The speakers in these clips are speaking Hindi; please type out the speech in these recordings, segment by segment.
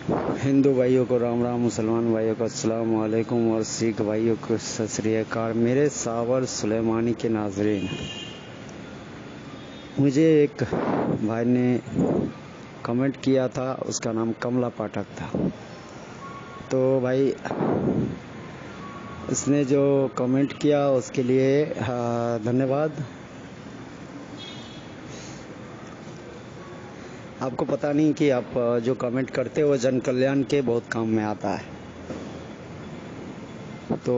हिंदू भाइयों को राम राम, मुसलमान भाइयों को अस्सलाम वालेकुम और सिख भाइयों को सत श्री अकाल। मेरे सावर सुलेमानी के नाज़रीन, मुझे एक भाई ने कमेंट किया था, उसका नाम कमला पाठक था। तो भाई उसने जो कमेंट किया उसके लिए धन्यवाद। आपको पता नहीं कि आप जो कमेंट करते हो जन कल्याण के बहुत काम में आता है। तो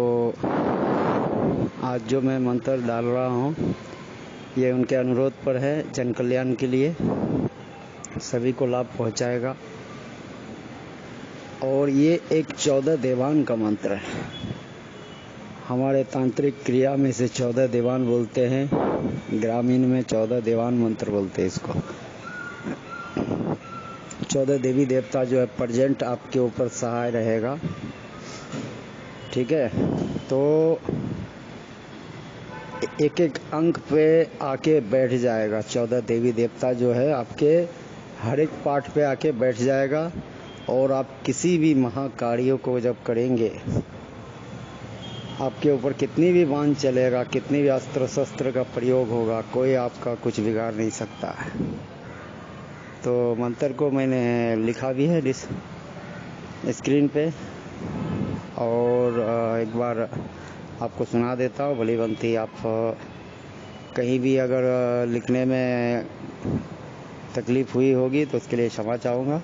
आज जो मैं मंत्र डाल रहा हूँ ये उनके अनुरोध पर है, जन कल्याण के लिए सभी को लाभ पहुँचाएगा। और ये एक 14 देवान का मंत्र है। हमारे तांत्रिक क्रिया में से 14 देवान बोलते हैं, ग्रामीण में 14 देवान मंत्र बोलते हैं इसको। 14 देवी देवता जो है प्रेजेंट आपके ऊपर सहाय रहेगा, ठीक है। तो एक एक अंक पे आके बैठ जाएगा। 14 देवी देवता जो है आपके हर एक पार्ट पे आके बैठ जाएगा। और आप किसी भी महाकार्यों को जब करेंगे, आपके ऊपर कितनी भी बाण चलेगा, कितनी भी अस्त्र शस्त्र का प्रयोग होगा, कोई आपका कुछ बिगाड़ नहीं सकता है। तो मंत्र को मैंने लिखा भी है स्क्रीन पे, और एक बार आपको सुना देता हूँ। भली बनती आप कहीं भी अगर लिखने में तकलीफ़ हुई होगी तो उसके लिए क्षमा चाहूँगा,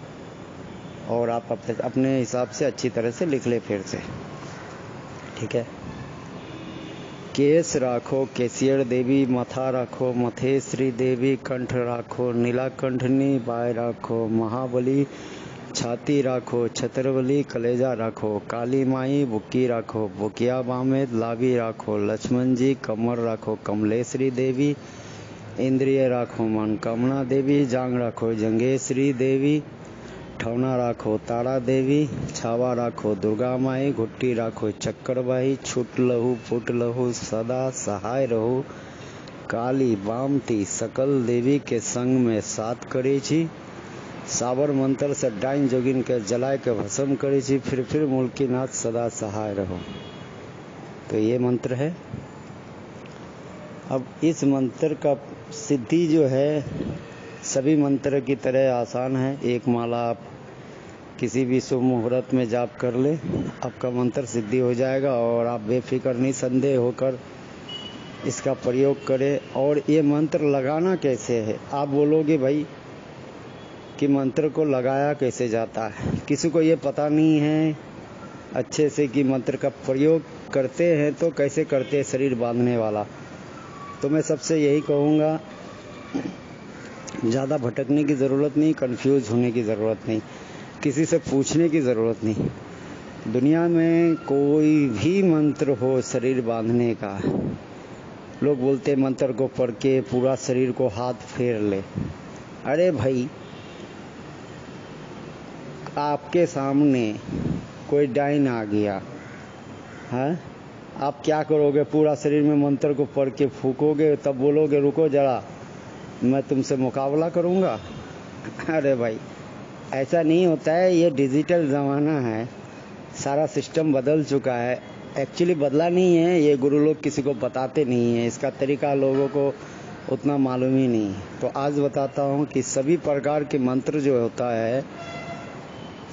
और आप अपने हिसाब से अच्छी तरह से लिख ले फिर से, ठीक है। केस राखो केसियर देवी, मथा राखो मथेश्वरी देवी, कंठ राखो नीलाकंठनी, बाय राखो महाबली, छाती राखो छत्रबली, कलेजा राखो काली माई, बुक्की राखो बुकिया बामेद, लावी राखो लक्ष्मण जी, कमर राखो कमलेश्वरी देवी, इंद्रिय राखो मनकामना देवी, जांग राखो जंगेश्वरी देवी, ठौना राखो तारा देवी, छावा राखो दुर्गा माई, घुट्टी राखो चक्करबाई, छूट लहू फूट लहू सदा सहाय रहो काली बामती सकल देवी के संग में साथ करे छी, साबर मंत्र से डाइन जोगिन के जलाए के भस्म करे छी, फिर मुल्कीनाथ सदा सहाय रहो। तो ये मंत्र है। अब इस मंत्र का सिद्धि जो है सभी मंत्र की तरह आसान है। एक माला आप किसी भी शुभ मुहूर्त में जाप कर ले, आपका मंत्र सिद्धि हो जाएगा। और आप बेफिक्र निसंदेह होकर इसका प्रयोग करें। और ये मंत्र लगाना कैसे है, आप बोलोगे भाई कि मंत्र को लगाया कैसे जाता है। किसी को ये पता नहीं है अच्छे से कि मंत्र का प्रयोग करते हैं तो कैसे करते हैं शरीर बांधने वाला। तो मैं सबसे यही कहूँगा, ज़्यादा भटकने की ज़रूरत नहीं, कंफ्यूज होने की ज़रूरत नहीं, किसी से पूछने की ज़रूरत नहीं। दुनिया में कोई भी मंत्र हो शरीर बांधने का, लोग बोलते हैं मंत्र को पढ़ के पूरा शरीर को हाथ फेर ले। अरे भाई, आपके सामने कोई डाइन आ गया है, आप क्या करोगे? पूरा शरीर में मंत्र को पढ़ के फूकोगे, तब बोलोगे रुको जरा मैं तुमसे मुकाबला करूंगा? अरे भाई, ऐसा नहीं होता है। ये डिजिटल ज़माना है, सारा सिस्टम बदल चुका है। एक्चुअली बदला नहीं है, ये गुरु लोग किसी को बताते नहीं है, इसका तरीका लोगों को उतना मालूम ही नहीं। तो आज बताता हूँ कि सभी प्रकार के मंत्र जो होता है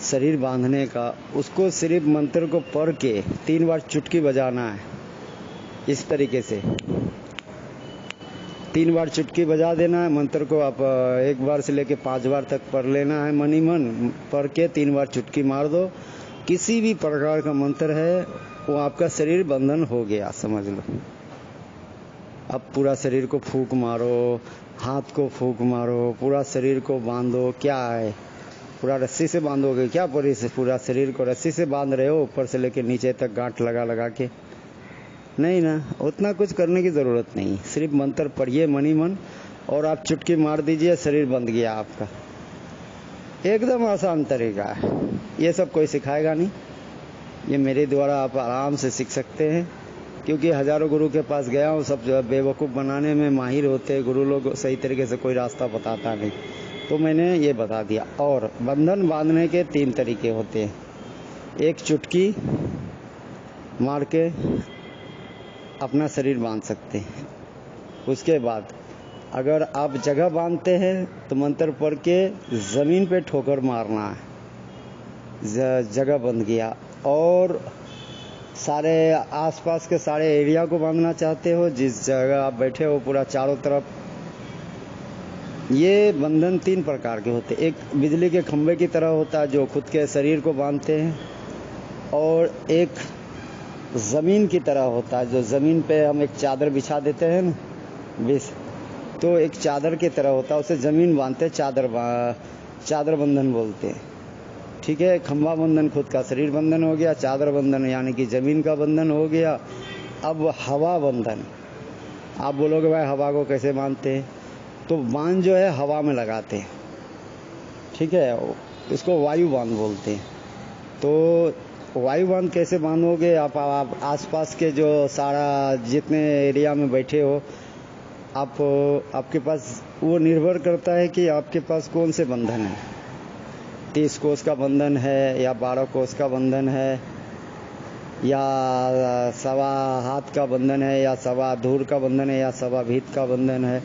शरीर बांधने का, उसको सिर्फ मंत्र को पढ़ के 3 बार चुटकी बजाना है। इस तरीके से 3 बार चुटकी बजा देना है। मंत्र को आप 1 बार से लेके 5 बार तक पढ़ लेना है। मनी मन पढ़ के 3 बार चुटकी मार दो। किसी भी प्रकार का मंत्र है वो आपका शरीर बंधन हो गया समझ लो। अब पूरा शरीर को फूंक मारो, हाथ को फूंक मारो, पूरा शरीर को बांधो। क्या है, पूरा रस्सी से बांधोगे क्या? पूरा शरीर को रस्सी से बांध रहे हो, ऊपर से लेके नीचे तक गांठ लगा लगा के? नहीं ना, उतना कुछ करने की ज़रूरत नहीं। सिर्फ मंत्र पढ़िए मनी मन, और आप चुटकी मार दीजिए, शरीर बंध गया आपका। एकदम आसान तरीका है, ये सब कोई सिखाएगा नहीं, ये मेरे द्वारा आप आराम से सीख सकते हैं। क्योंकि हज़ारों गुरु के पास गया हूँ, सब जो है बेवकूफ़ बनाने में माहिर होते हैं। गुरु लोग सही तरीके से कोई रास्ता बताता नहीं। तो मैंने ये बता दिया। और बंधन बांधने के 3 तरीके होते हैं। एक चुटकी मार के अपना शरीर बांध सकते हैं। उसके बाद अगर आप जगह बांधते हैं तो मंत्र पढ़ के ज़मीन पे ठोकर मारना है, जगह बंध गया। और सारे आसपास के सारे एरिया को बांधना चाहते हो, जिस जगह आप बैठे हो पूरा चारों तरफ। ये बंधन 3 प्रकार के होते हैं। एक बिजली के खंभे की तरह होता है जो खुद के शरीर को बांधते हैं, और एक ज़मीन की तरह होता है जो ज़मीन पे हम एक चादर बिछा देते हैं ना, तो एक चादर की तरह होता है, उसे ज़मीन बांधते, चादर बंधन बोलते हैं। ठीक है, खंभा बंधन खुद का शरीर बंधन हो गया, चादर बंधन यानी कि ज़मीन का बंधन हो गया। अब हवा बंधन, आप बोलोगे भाई हवा को कैसे बांधते हैं? तो बांध जो है हवा में लगाते हैं। ठीक है, इसको वायु बांध बोलते हैं। तो वायु बांध कैसे बांधोगे? आप आसपास के जो सारा जितने एरिया में बैठे हो, आपके पास वो निर्भर करता है कि आपके पास कौन से बंधन है। 30 कोस का बंधन है, या 12 कोस का बंधन है, या सवा हाथ का बंधन है, या सवा धूर का बंधन है, या सवा भीत का बंधन है,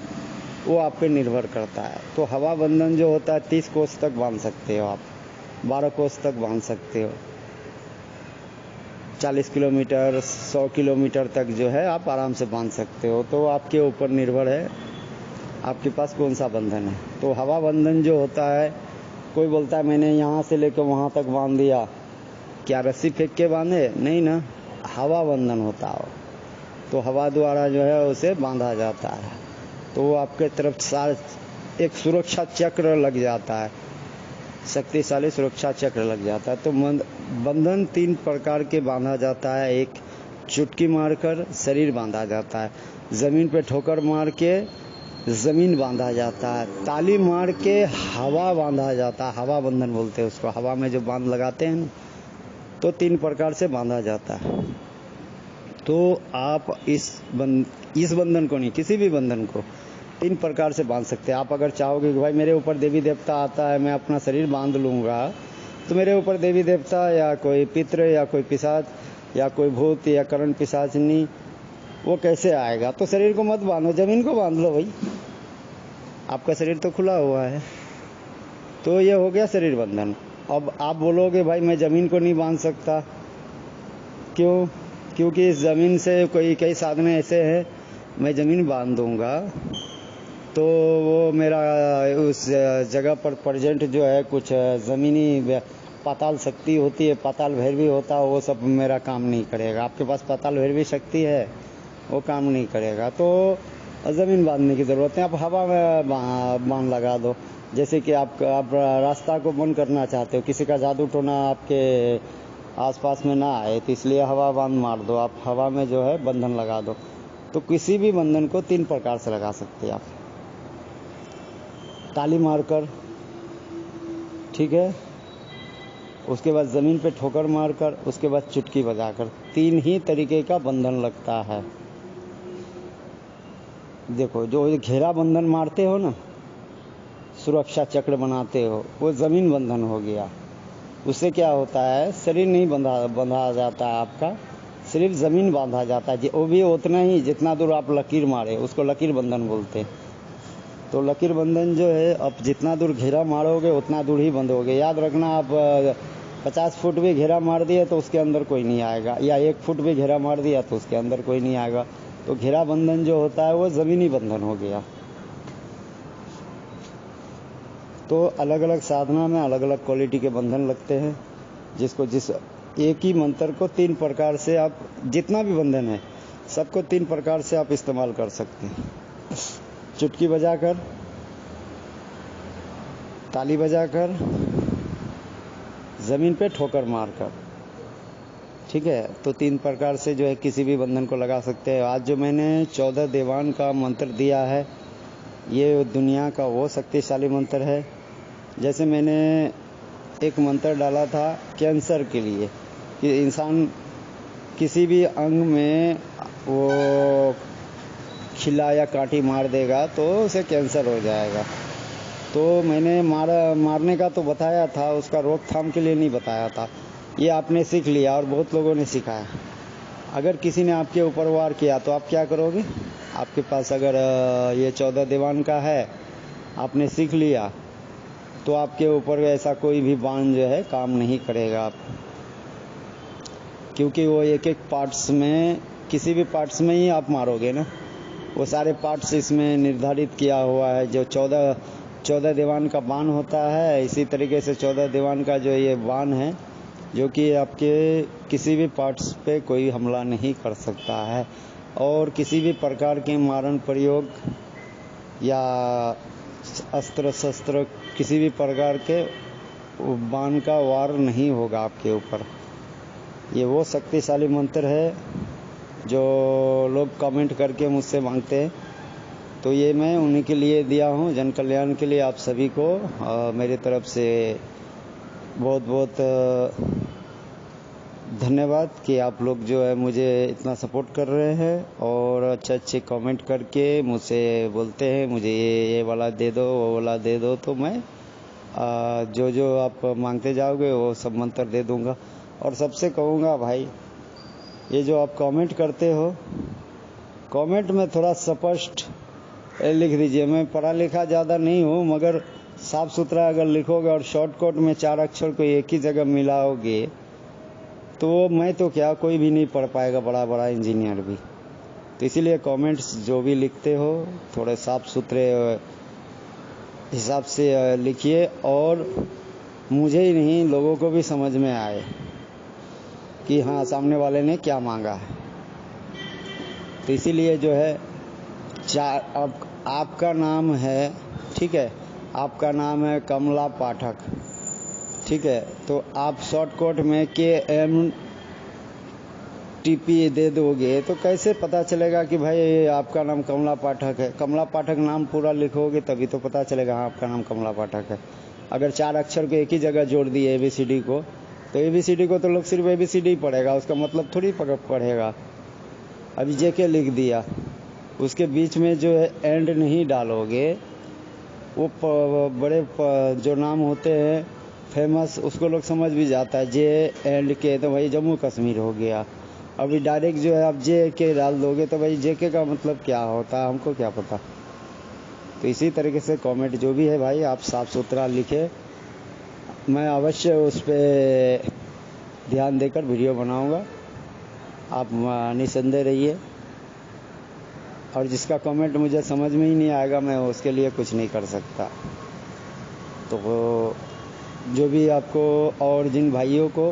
वो आप पे निर्भर करता है। तो हवा बंधन जो होता है 30 कोस तक बांध सकते हो आप, 12 कोस तक बांध सकते हो, 40 किलोमीटर 100 किलोमीटर तक जो है आप आराम से बांध सकते हो। तो आपके ऊपर निर्भर है आपके पास कौन सा बंधन है। तो हवा बंधन जो होता है, कोई बोलता है मैंने यहाँ से लेकर वहाँ तक बांध दिया, क्या रस्सी फेंक के बांधे? नहीं ना, हवा बंधन होता है। तो हवा द्वारा जो है उसे बांधा जाता है। तो आपके तरफ एक सुरक्षा चक्र लग जाता है, शक्तिशाली सुरक्षा चक्र लग जाता है। तो बंधन 3 प्रकार के बांधा जाता है। एक चुटकी मारकर शरीर बांधा जाता है, ज़मीन पे ठोकर मार के ज़मीन बांधा जाता है, ताली मार के हवा बांधा जाता है, हवा बंधन बोलते हैं उसको। हवा में जो बांध लगाते हैं ना, तो 3 प्रकार से बांधा जाता है। तो आप इस बंधन को नहीं, किसी भी बंधन को 3 प्रकार से बांध सकते हैं। आप अगर चाहोगे कि भाई मेरे ऊपर देवी देवता आता है, मैं अपना शरीर बांध लूँगा, तो मेरे ऊपर देवी देवता या कोई पितृ या कोई पिशाच या कोई भूत या करण पिशाचनी वो कैसे आएगा? तो शरीर को मत बांधो, ज़मीन को बांध लो भाई, आपका शरीर तो खुला हुआ है। तो ये हो गया शरीर बंधन। अब आप बोलोगे भाई मैं ज़मीन को नहीं बांध सकता, क्यों? क्योंकि इस ज़मीन से कई साधन ऐसे हैं, मैं ज़मीन बांध दूंगा तो वो मेरा उस जगह पर प्रेजेंट जो है कुछ ज़मीनी पाताल शक्ति होती है, पाताल भैरवी होता है, वो सब मेरा काम नहीं करेगा। आपके पास पाताल भैरवी शक्ति है, वो काम नहीं करेगा। तो ज़मीन बांधने की ज़रूरत है, आप हवा में बांध लगा दो। जैसे कि आप रास्ता को बंद करना चाहते हो, किसी का जादू टोना आपके आसपास में ना आए, तो इसलिए हवा बांध मार दो, आप हवा में जो है बंधन लगा दो। तो किसी भी बंधन को 3 प्रकार से लगा सकते हैं आप। ताली मारकर, ठीक है, उसके बाद ज़मीन पे ठोकर मारकर, उसके बाद चुटकी बजाकर, 3 ही तरीके का बंधन लगता है। देखो, जो घेरा बंधन मारते हो ना, सुरक्षा चक्र बनाते हो, वो ज़मीन बंधन हो गया। उससे क्या होता है, शरीर नहीं बंधा जाता है आपका, सिर्फ ज़मीन बांधा जाता है। वो भी उतना ही जितना दूर आप लकीर मारे, उसको लकीर बंधन बोलते हैं। तो लकीर बंधन जो है, अब जितना दूर घेरा मारोगे उतना दूर ही बंधोगे। याद रखना, आप 50 फुट भी घेरा मार दिए तो उसके अंदर कोई नहीं आएगा, या 1 फुट भी घेरा मार दिया तो उसके अंदर कोई नहीं आएगा। तो घेरा बंधन जो होता है वो ज़मीनी बंधन हो गया। तो अलग अलग साधना में अलग अलग क्वालिटी के बंधन लगते हैं, जिसको जिस एक ही मंत्र को 3 प्रकार से आप, जितना भी बंधन है सबको 3 प्रकार से आप इस्तेमाल कर सकते हैं। चुटकी बजाकर, ताली बजाकर, ज़मीन पे ठोकर मारकर, ठीक है। तो 3 प्रकार से जो है किसी भी बंधन को लगा सकते हैं। आज जो मैंने 14 देवान का मंत्र दिया है, ये दुनिया का वो शक्तिशाली मंत्र है। जैसे मैंने एक मंत्र डाला था कैंसर के लिए, कि इंसान किसी भी अंग में वो खिला या कांटी मार देगा तो उसे कैंसर हो जाएगा। तो मैंने मारने का तो बताया था, उसका रोकथाम के लिए नहीं बताया था। ये आपने सीख लिया और बहुत लोगों ने सिखाया। अगर किसी ने आपके ऊपर वार किया तो आप क्या करोगे? आपके पास अगर ये 14 दीवान का है, आपने सीख लिया, तो आपके ऊपर ऐसा कोई भी बाण जो है काम नहीं करेगा आप, क्योंकि वो एक एक पार्ट्स में, किसी भी पार्ट्स में ही आप मारोगे ना। वो सारे पार्ट्स इसमें निर्धारित किया हुआ है। जो 14 दीवान का बाण होता है, इसी तरीके से 14 दीवान का जो ये बाण है, जो कि आपके किसी भी पार्ट्स पे कोई हमला नहीं कर सकता है, और किसी भी प्रकार के मारण प्रयोग या अस्त्र शस्त्र किसी भी प्रकार के बाण का वार नहीं होगा आपके ऊपर। ये वो शक्तिशाली मंत्र है जो लोग कमेंट करके मुझसे मांगते हैं, तो ये मैं उन्हीं के लिए दिया हूँ, जन कल्याण के लिए। आप सभी को मेरी तरफ से बहुत बहुत धन्यवाद कि आप लोग जो है मुझे इतना सपोर्ट कर रहे हैं और अच्छे कमेंट करके मुझसे बोलते हैं मुझे ये वाला दे दो, वो वाला दे दो। तो मैं जो आप मांगते जाओगे वो सब मंत्र दे दूंगा। और सबसे कहूँगा भाई, ये जो आप कमेंट करते हो, कमेंट में थोड़ा स्पष्ट लिख दीजिए। मैं पढ़ा लिखा ज़्यादा नहीं हूँ, मगर साफ सुथरा अगर लिखोगे और शॉर्टकट में 4 अक्षर को एक ही जगह मिलाओगे, तो मैं तो क्या, कोई भी नहीं पढ़ पाएगा, बड़ा इंजीनियर भी। तो इसीलिए कमेंट्स जो भी लिखते हो थोड़े साफ सुथरे हिसाब से लिखिए, और मुझे ही नहीं, लोगों को भी समझ में आए कि हाँ, सामने वाले ने क्या मांगा है। तो इसीलिए जो है अब आपका नाम है, ठीक है, आपका नाम है कमला पाठक, ठीक है, तो आप शॉर्टकट में KMTP दे दोगे तो कैसे पता चलेगा कि भाई आपका नाम कमला पाठक है? कमला पाठक नाम पूरा लिखोगे तभी तो पता चलेगा हाँ आपका नाम कमला पाठक है। अगर 4 अक्षर को एक ही जगह जोड़ दिए ABCD को, तो ABCD को तो लोग सिर्फ ABCD ही पढ़ेगा, उसका मतलब थोड़ी पढ़ेगा। अभी JK लिख दिया, उसके बीच में जो है एंड नहीं डालोगे, वो बड़े जो नाम होते हैं फेमस, उसको लोग समझ भी जाता है J&K, तो भाई जम्मू कश्मीर हो गया। अभी डायरेक्ट जो है आप JK डाल दोगे तो भाई JK का मतलब क्या होता है, हमको क्या पता। तो इसी तरीके से कमेंट जो भी है भाई, आप साफ सुथरा लिखे, मैं अवश्य उस पर ध्यान देकर वीडियो बनाऊंगा। आप निसंदेह रहिए, और जिसका कमेंट मुझे समझ में ही नहीं आएगा, मैं उसके लिए कुछ नहीं कर सकता। तो जो भी आपको और जिन भाइयों को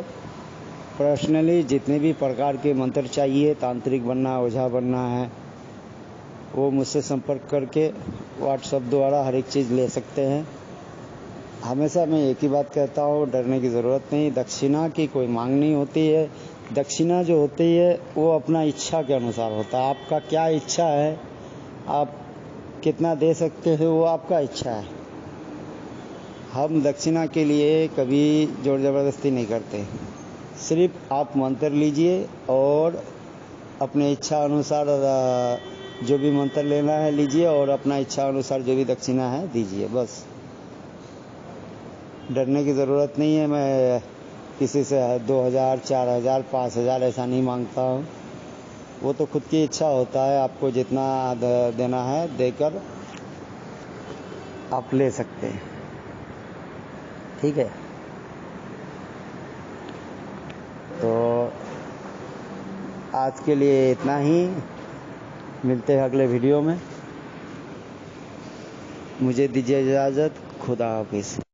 पर्सनली जितने भी प्रकार के मंत्र चाहिए, तांत्रिक बनना, ओझा बनना है, वो मुझसे संपर्क करके व्हाट्सएप द्वारा हर एक चीज़ ले सकते हैं। हमेशा मैं एक ही बात कहता हूँ, डरने की ज़रूरत नहीं। दक्षिणा की कोई मांग नहीं होती है। दक्षिणा जो होती है वो अपना इच्छा के अनुसार होता है। आपका क्या इच्छा है, आप कितना दे सकते हो, वो आपका इच्छा है। हम दक्षिणा के लिए कभी जोर ज़बरदस्ती नहीं करते। सिर्फ आप मंत्र लीजिए और अपने इच्छा अनुसार जो भी मंत्र लेना है लीजिए, और अपना इच्छा अनुसार जो भी दक्षिणा है दीजिए, बस। डरने की ज़रूरत नहीं है। मैं किसी से 2000, 4000, 5000 ऐसा नहीं मांगता हूँ। वो तो खुद की इच्छा होता है, आपको जितना देना है देकर आप ले सकते हैं, ठीक है। तो आज के लिए इतना ही, मिलते हैं अगले वीडियो में। मुझे दीजिए इजाज़त। खुदा हाफिज़।